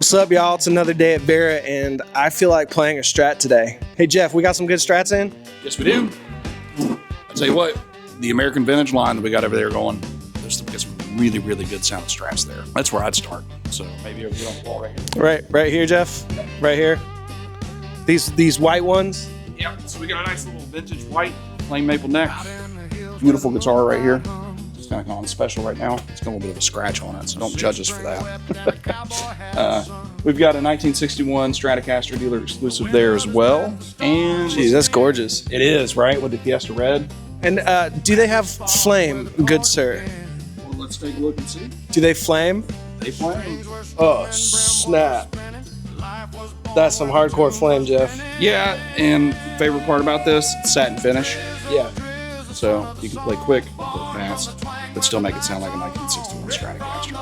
What's up, y'all? It's another day at Vera, and I feel like playing a Strat today. Hey, Jeff, we got some good Strats in? Yes, we do. I'll tell you what, the American Vintage line that we got over there going, there's some really, really good sounding Strats there. That's where I'd start. So maybe over here on the wall right here. Right here, Jeff? Right here? These white ones? Yeah, so we got a nice little vintage white plain maple neck. Beautiful guitar right here. It's kind of on special right now. It's got a little bit of a scratch on it, so don't judge us for that. We've got a 1961 Stratocaster dealer exclusive there as well. And Jeez, that's gorgeous. it is, right, with the Fiesta Red. And do they have flame, good sir? Well, let's take a look and see. Do they flame? They flame. Oh, snap. That's some hardcore flame, Jeff. Yeah, and favorite part about this, satin finish. Yeah. So you can play quick, play fast, but still make it sound like a 1961 Stratocaster.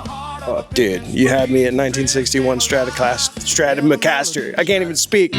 Oh, dude, you had me at 1961 Stratocaster. I can't even speak.